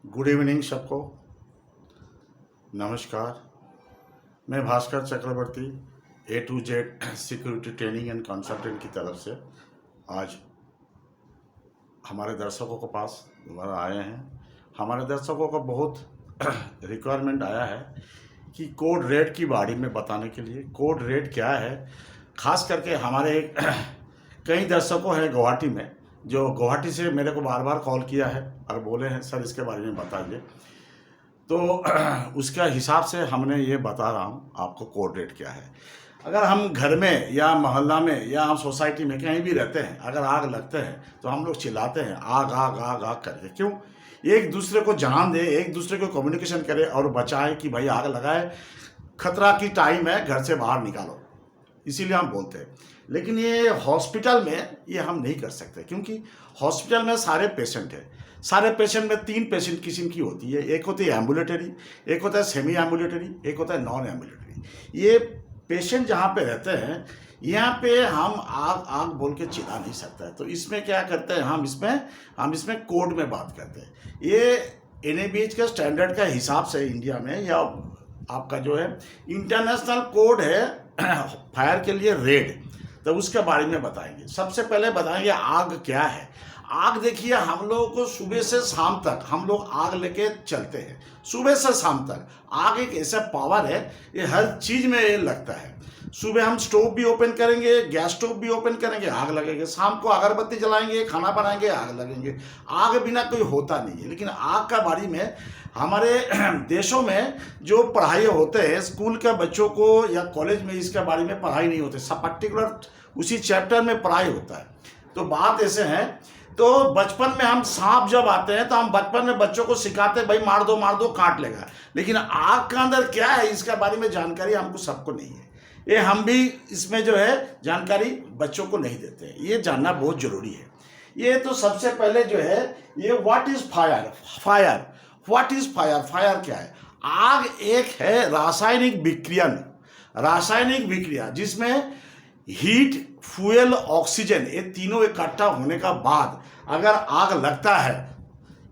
Good evening सबको। नमस्कार। मैं भास्कर चक्रवर्ती A to Z security training and consultant की तरफ से आज हमारे दर्शकों के पास दोबारा आए हैं। हमारे दर्शकों का बहुत रिक्वायरमेंट आया है कि कोड रेड की बारे में बताने के लिए। कोड रेड क्या है, खास करके हमारे कई दर्शकों हैं गुवाहाटी में, जो गुवाहाटी से मेरे को बार बार कॉल किया है और बोले हैं सर इसके बारे में बताइए। तो उसका हिसाब से हमने ये बता रहा हूँ आपको कोड रेड क्या है। अगर हम घर में या मोहल्ला में या हम सोसाइटी में कहीं भी रहते हैं, अगर आग लगते हैं तो हम लोग चिल्लाते हैं आग आग आग आग करके। क्यों? एक दूसरे को जान दे, एक दूसरे को कम्युनिकेशन करे और बचाए कि भाई आग लगाए, खतरा की टाइम है, घर से बाहर निकालो, इसीलिए हम बोलते हैं। लेकिन ये हॉस्पिटल में ये हम नहीं कर सकते, क्योंकि हॉस्पिटल में सारे पेशेंट हैं। सारे पेशेंट में 3 पेशेंट किस्म की होती है, एक होती है एम्बुलेटरी, एक होता है सेमी एम्बुलेटरी, एक होता है नॉन एम्बुलेटरी। ये पेशेंट जहाँ पे रहते हैं यहाँ पे हम आग आग बोल के चिल्ला नहीं सकता है। तो इसमें क्या करते हैं, हम इसमें कोड में बात करते हैं। ये NABH के स्टैंडर्ड का हिसाब से इंडिया में, या आपका जो है इंटरनेशनल कोड है फायर के लिए रेड, तो उसके बारे में बताएंगे। सबसे पहले बताएंगे आग क्या है। आग देखिए, हम लोगों को सुबह से शाम तक हम लोग आग लेके चलते हैं। सुबह से शाम तक आग एक ऐसा पावर है, ये हर चीज़ में ये लगता है। सुबह हम स्टोव भी ओपन करेंगे, गैस स्टोव भी ओपन करेंगे, आग लगेंगे। शाम को अगरबत्ती जलाएंगे, खाना बनाएंगे, आग लगेंगे। आग बिना कोई होता नहीं है। लेकिन आग का बारे में हमारे देशों में जो पढ़ाई होते हैं, स्कूल के बच्चों को या कॉलेज में इसके बारे में पढ़ाई नहीं होती, सब पर्टिकुलर उसी चैप्टर में पढ़ाई होता है। तो बात ऐसे है, तो बचपन में हम सांप जब आते हैं तो हम बचपन में बच्चों को सिखाते हैं भाई मार दो काट लेगा। लेकिन आग का अंदर क्या है इसके बारे में जानकारी हमको सबको नहीं है। ये हम भी इसमें जो है जानकारी बच्चों को नहीं देते हैं, ये जानना बहुत जरूरी है। ये तो सबसे पहले जो है ये what is fire. What is fire? Fire क्या है? आग एक है रासायनिक विक्रिया जिसमें हीट, फ्यूल, ऑक्सीजन, ये तीनों इकट्ठा होने का बाद अगर आग लगता है,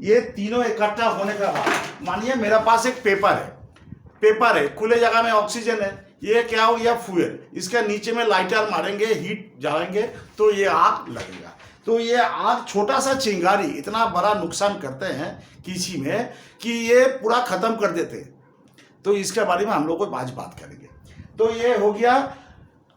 ये तीनों इकट्ठा होने का बाद, मानिए मेरे पास एक पेपर है, खुले जगह में ऑक्सीजन है, ये क्या हो गया फ्यूल, इसके नीचे में लाइटर मारेंगे, हीट जलाएंगे तो ये आग लगेगा। तो ये आग छोटा सा चिंगारी इतना बड़ा नुकसान करते हैं किसी में कि ये पूरा खत्म कर देते हैं। तो इसके बारे में हम लोग को आज बात करेंगे। तो ये हो गया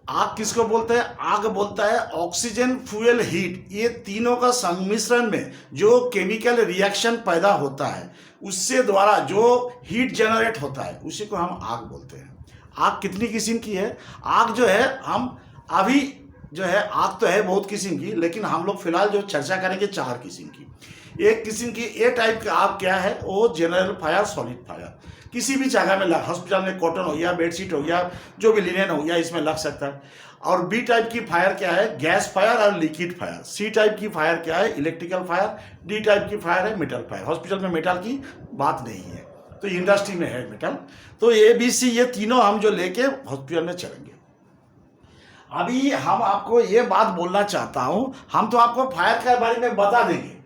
आग किसको बोलते हैं? आग बोलता है ऑक्सीजन, फ्यूल, हीट, ये तीनों का सम्मिश्रण में जो केमिकल रिएक्शन पैदा होता है, उससे द्वारा जो हीट जनरेट होता है, उसी को हम आग बोलते हैं। आग कितनी किस्म की है? आग जो है हम अभी जो है आग तो है बहुत किस्म की, लेकिन हम लोग फिलहाल जो चर्चा करेंगे 4 किस्म की। एक किस्म की ए टाइप का आग क्या है? वो जनरल फायर, सॉलिड फायर, किसी भी जगह में हॉस्पिटल में कॉटन हो गया, बेडशीट हो गया, जो भी लिनेन हो गया, इसमें लग सकता है। और बी टाइप की फायर क्या है? गैस फायर और लिक्विड फायर। सी टाइप की फायर क्या है? Electrical fire. डी टाइप की फायर है मेटल फायर। हॉस्पिटल में मेटल की बात नहीं है, तो इंडस्ट्री में है मेटल। तो ABC ये तीनों हम जो लेके हॉस्पिटल में चलेंगे। अभी हम आपको ये बात बोलना चाहता हूं, हम तो आपको फायर के बारे में बता देंगे।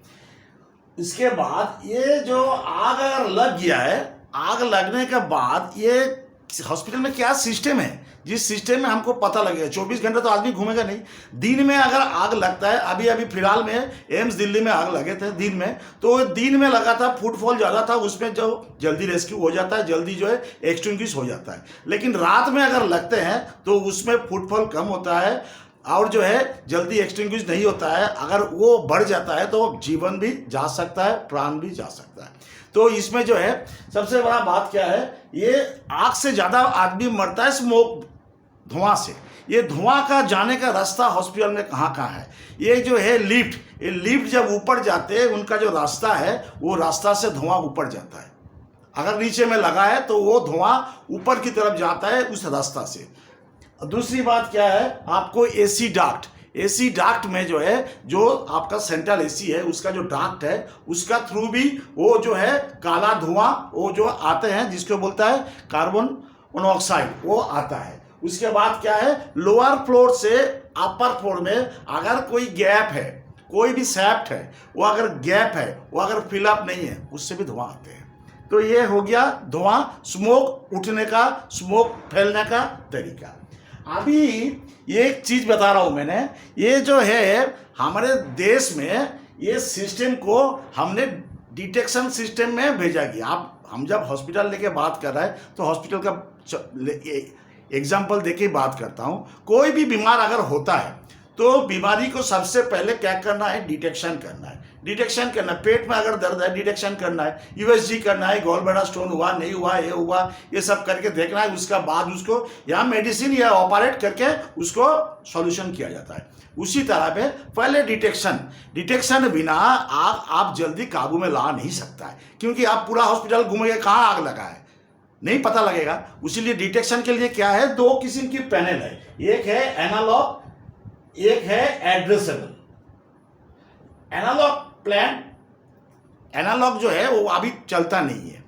इसके बाद ये जो आग अगर लग गया है, आग लगने के बाद ये हॉस्पिटल में क्या सिस्टम है, जिस सिस्टम में हमको पता लगेगा। 24 घंटे तो आदमी घूमेगा नहीं। दिन में अगर आग लगता है, अभी फिलहाल में एम्स दिल्ली में आग लगे थे दिन में, तो दिन में लगा था, फुटफॉल ज़्यादा था, उसमें जो जल्दी रेस्क्यू हो जाता है, जल्दी जो है एक्सटिंग्विश हो जाता है। लेकिन रात में अगर लगते हैं तो उसमें फुटफॉल कम होता है और जो है जल्दी एक्सटिंग्विश नहीं होता है। अगर वो बढ़ जाता है तो जीवन भी जा सकता है, प्राण भी जा सकता है। तो इसमें जो है सबसे बड़ा बात क्या है, ये आग से ज़्यादा आदमी मरता है स्मोक, धुआं से। ये धुआं का जाने का रास्ता हॉस्पिटल में कहाँ है? ये जो है लिफ्ट, ये लिफ्ट जब ऊपर जाते हैं, उनका जो रास्ता है वो रास्ता से धुआं ऊपर जाता है। अगर नीचे में लगा है तो वो धुआं ऊपर की तरफ जाता है उस रास्ता से। दूसरी बात क्या है, आपको AC डाक्ट में जो है, जो आपका सेंट्रल AC है, उसका जो डाक्ट है, उसका थ्रू भी वो जो है काला धुआं वो जो आते हैं, जिसको बोलता है कार्बन मोनोऑक्साइड, वो आता है। उसके बाद क्या है, लोअर फ्लोर से अपर फ्लोर में अगर कोई गैप है, कोई भी सैप्ट है, वो अगर गैप है, वो अगर फिलअप नहीं है, उससे भी धुआं आते हैं। तो ये हो गया धुआं, स्मोक उठने का, स्मोक फैलने का तरीका। अभी ये एक चीज़ बता रहा हूँ मैंने, ये जो है हमारे देश में ये सिस्टम को हमने डिटेक्शन सिस्टम में भेजा गया। आप हम जब हॉस्पिटल लेके बात कर रहे हैं तो हॉस्पिटल का एग्जाम्पल देके बात करता हूँ। कोई भी बीमार अगर होता है तो बीमारी को सबसे पहले क्या करना है, डिटेक्शन करना है। डिटेक्शन करना, पेट में अगर दर्द है डिटेक्शन करना है, यूएसजी करना है, गॉल ब्लैडर स्टोन हुआ नहीं हुआ, ये हुआ, ये सब करके देखना है। उसका बाद उसको यहाँ मेडिसिन या ऑपरेट करके उसको सॉल्यूशन किया जाता है। उसी तरह पे पहले डिटेक्शन बिना आप जल्दी काबू में ला नहीं सकता है, क्योंकि आप पूरा हॉस्पिटल घूमेंगे, कहाँ आग लगा है नहीं पता लगेगा। इसीलिए डिटेक्शन के लिए क्या है, दो किस्म की पैनल है, एक है एनालॉग, एक है एड्रेसेबल। एनालॉग जो है वो अभी चलता नहीं है।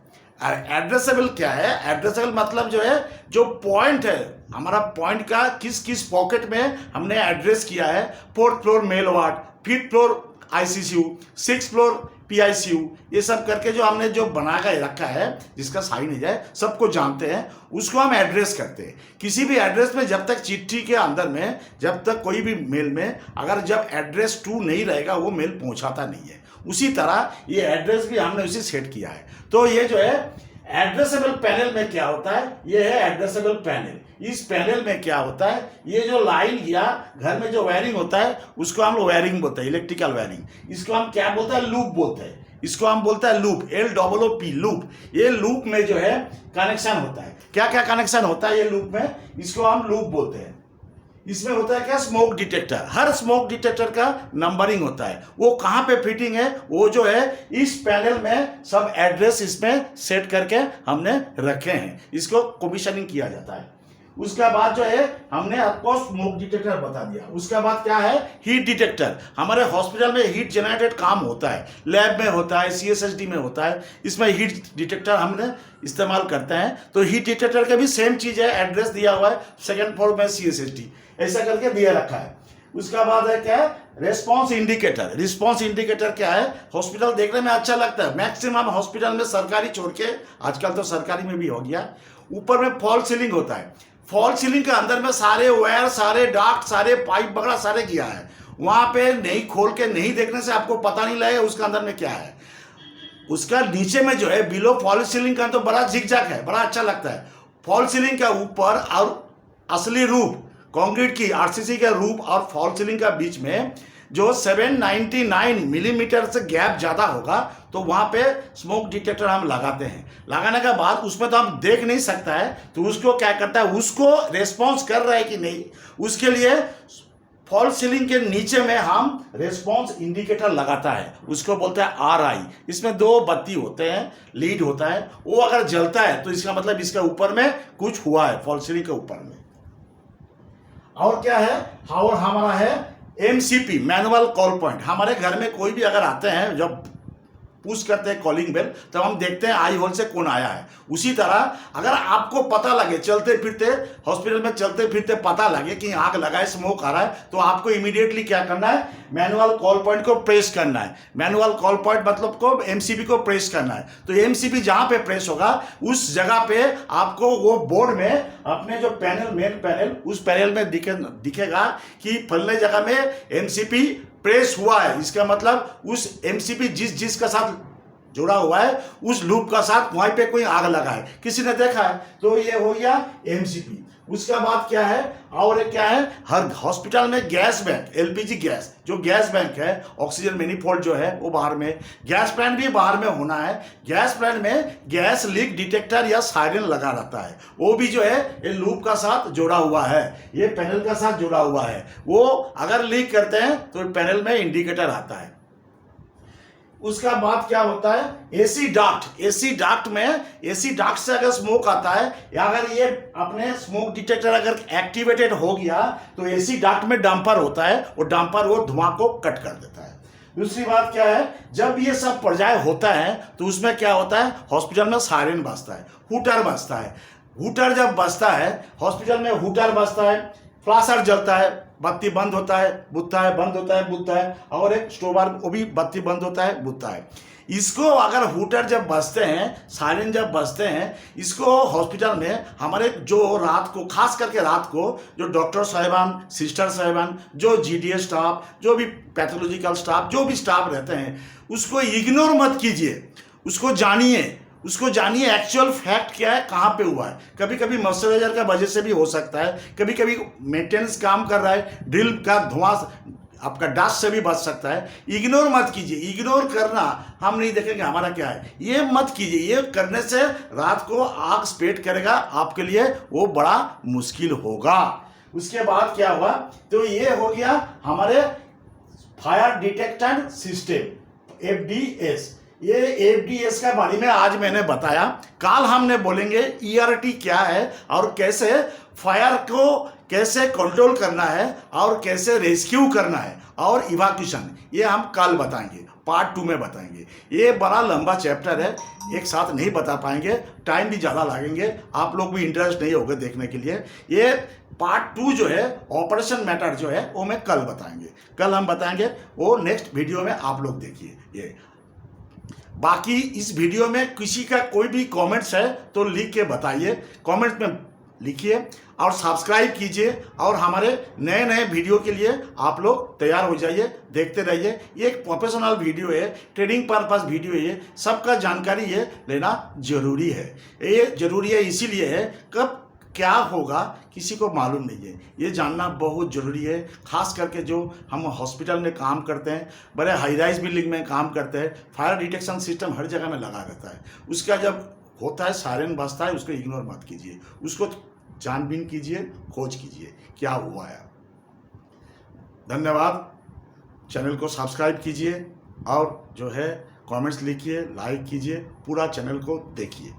एड्रेसेबल क्या है, एड्रेसेबल मतलब जो है, जो पॉइंट है हमारा, पॉइंट का किस किस पॉकेट में हमने एड्रेस किया है। 4th floor male ward, 5th floor ICU, 6th floor PICU, ये सब करके जो हमने जो बना कर रखा है, जिसका साइन है जाए, सबको जानते हैं, उसको हम एड्रेस करते हैं। किसी भी एड्रेस में जब तक चिट्ठी के अंदर में, जब तक कोई भी मेल में अगर जब एड्रेस टू नहीं रहेगा, वो मेल पहुंचाता नहीं है। उसी तरह ये एड्रेस भी हमने उसी सेट किया है। तो ये जो है एड्रेसेबल पैनल में क्या होता है, ये है एड्रेसेबल पैनल। इस पैनल में क्या होता है, ये जो लाइन या घर में जो वायरिंग होता है उसको हम वायरिंग बोलते हैं, इलेक्ट्रिकल वायरिंग। इसको हम क्या बोलते हैं, लूप बोलते हैं। इसको हम बोलते हैं लूप, LOOP लूप। ये लूप में जो है कनेक्शन होता है। क्या क्या कनेक्शन होता है ये लूप में, इसको हम लूप बोलते हैं। इसमें होता है क्या, स्मोक डिटेक्टर। हर स्मोक डिटेक्टर का नंबरिंग होता है, वो कहाँ पे फिटिंग है, वो जो है इस पैनल में सब एड्रेस इसमें सेट करके हमने रखे हैं। इसको कमीशनिंग किया जाता है। उसके बाद जो है हमने आपको स्मोक डिटेक्टर बता दिया। उसके बाद क्या है, हीट डिटेक्टर। हमारे हॉस्पिटल में हीट जनरेटेड काम होता है, लैब में होता है, CSHD में होता है। इसमें हीट डिटेक्टर हमने इस्तेमाल करते हैं। तो हीट डिटेक्टर का भी सेम चीज़ है, एड्रेस दिया हुआ है, 2nd फ्लोर में CSHD ऐसा करके दिया रखा है। उसका बाद है क्या, रेस्पॉन्स इंडिकेटर। रिस्पॉन्स इंडिकेटर क्या है, हॉस्पिटल देखने में अच्छा लगता है। मैक्सिमम हॉस्पिटल में सरकारी छोड़ के, आजकल तो सरकारी में भी हो गया, ऊपर में फॉल सीलिंग होता है। फॉल सीलिंग के अंदर में सारे वायर, सारे डाक्ट, सारे पाइप वगैरह सारे किया है। वहां पे नहीं खोल के नहीं देखने से आपको पता नहीं लगेगा उसके अंदर में क्या है। उसका नीचे में जो है बिलो फॉल सीलिंग का तो बड़ा झिकझक है, बड़ा अच्छा लगता है। फॉल सीलिंग का ऊपर और असली रूप कंक्रीट की RCC का रूप और फॉल सीलिंग का बीच में जो 799 मिलीमीटर से गैप ज़्यादा होगा, तो वहाँ पे स्मोक डिटेक्टर हम लगाते हैं। लगाने के बाद उसमें तो हम देख नहीं सकता है, तो उसको क्या करता है, उसको रेस्पॉन्स कर रहा है कि नहीं, उसके लिए फॉल सीलिंग के नीचे में हम रेस्पॉन्स इंडिकेटर लगाता है। उसको बोलते हैं RI। इसमें 2 बत्ती होते हैं, लीड होता है, वो अगर जलता है तो इसका मतलब इसके ऊपर में कुछ हुआ है, फॉल सीलिंग के ऊपर में। और क्या है, और हमारा है MCP, मैनुअल कॉल पॉइंट। हमारे घर में कोई भी अगर आते हैं, जब पुश करते हैं कॉलिंग बेल, तब हम देखते हैं आई होल से कौन आया है। उसी तरह अगर आपको पता लगे, चलते फिरते हॉस्पिटल में चलते फिरते पता लगे कि आग लगा है, स्मोक आ रहा है, तो आपको इमीडिएटली क्या करना है, मैनुअल कॉल पॉइंट को प्रेस करना है। मैनुअल कॉल पॉइंट मतलब को MCP को प्रेस करना है। तो MCP जहां पे प्रेस होगा उस जगह पे आपको वो बोर्ड में अपने जो पैनल, मेन पैनल, उस पैनल में दिखेगा कि फलने जगह में MCP प्रेस हुआ है। इसका मतलब उस MCP जिस का साथ जुड़ा हुआ है, उस लूप का साथ वहीं पे कोई आग लगा है, किसी ने देखा है, तो ये हो गया MCP। उसका बाद क्या है, और क्या है, हर हॉस्पिटल में गैस बैंक, LPG गैस, जो गैस बैंक है, ऑक्सीजन मैनिफोल्ड जो है वो बाहर में, गैस प्लांट भी बाहर में होना है। गैस प्लांट में गैस लीक डिटेक्टर या सायरन लगा रहता है, वो भी जो है ये लूप का साथ जुड़ा हुआ है, ये पैनल का साथ जुड़ा हुआ है। वो अगर लीक करते हैं तो पैनल में इंडिकेटर आता है। उसका बाद क्या होता है, AC डाक्ट। AC डाक्ट में, AC डाक्ट से अगर स्मोक आता है, या अगर ये अपने स्मोक डिटेक्टर अगर एक्टिवेटेड हो गया, तो AC डाक्ट में डंपर होता है, वो डंपर वो धुआं को कट कर देता है। दूसरी बात क्या है, जब ये सब पर्याय होता है तो उसमें क्या होता है, हॉस्पिटल में सायरन बजता है, हूटर बजता है। हूटर जब बजता है, हॉस्पिटल में हूटर बजता है, फ्लाशर जलता है, बत्ती बंद होता है बुझता है, बंद होता है बुझता है, और एक स्टोबार वो भी बत्ती बंद होता है बुझता है। इसको अगर हूटर जब बजते हैं, सायरन जब बजते हैं, इसको हॉस्पिटल में हमारे जो रात को, खास करके रात को जो डॉक्टर साहिबान, सिस्टर साहिबान, जो जीडीएस स्टाफ, जो भी पैथोलॉजिकल स्टाफ, जो भी स्टाफ रहते हैं, उसको इग्नोर मत कीजिए, उसको जानिए एक्चुअल फैक्ट क्या है, कहाँ पे हुआ है। कभी कभी मॉइस्चराइजर का वजह से भी हो सकता है, कभी कभी मेंटेनेंस काम कर रहा है, ड्रिल का धुआं आपका डस्ट से भी बच सकता है। इग्नोर मत कीजिए, इग्नोर करना हम नहीं देखेंगे हमारा क्या है, ये मत कीजिए। ये करने से रात को आग स्प्रेड करेगा, आपके लिए वो बड़ा मुश्किल होगा। उसके बाद क्या हुआ, तो ये हो गया हमारे फायर डिटेक्शन सिस्टम एफडीएस। ये एफडीएस का बारे में आज मैंने बताया। कल हमने बोलेंगे ईआरटी क्या है और कैसे फायर को कैसे कंट्रोल करना है और कैसे रेस्क्यू करना है और इवैक्यूएशन, ये हम कल बताएंगे, पार्ट 2 में बताएंगे। ये बड़ा लंबा चैप्टर है, एक साथ नहीं बता पाएंगे, टाइम भी ज़्यादा लगेंगे, आप लोग भी इंटरेस्ट नहीं होगे देखने के लिए। ये पार्ट 2 जो है ऑपरेशन मैटर जो है वो मैं कल बताएंगे, कल हम बताएंगे, वो नेक्स्ट वीडियो में आप लोग देखिए। ये बाकी इस वीडियो में किसी का कोई भी कमेंट्स है तो लिख के बताइए, कमेंट्स में लिखिए और सब्सक्राइब कीजिए, और हमारे नए नए वीडियो के लिए आप लोग तैयार हो जाइए, देखते रहिए। ये एक प्रोफेशनल वीडियो है, ट्रेनिंग पर्पस वीडियो है, सबका जानकारी ये लेना जरूरी है। ये जरूरी है इसीलिए है, कब क्या होगा किसी को मालूम नहीं है, ये जानना बहुत ज़रूरी है। खास करके जो हम हॉस्पिटल में काम करते हैं, बड़े हाई राइज बिल्डिंग में काम करते हैं, फायर डिटेक्शन सिस्टम हर जगह में लगा रहता है। उसका जब होता है सायरन बजता है, उसको इग्नोर मत कीजिए, उसको छानबीन कीजिए, खोज कीजिए क्या हुआ है। धन्यवाद। चैनल को सब्सक्राइब कीजिए और जो है कमेंट्स लिखिए, लाइक कीजिए, पूरा चैनल को देखिए।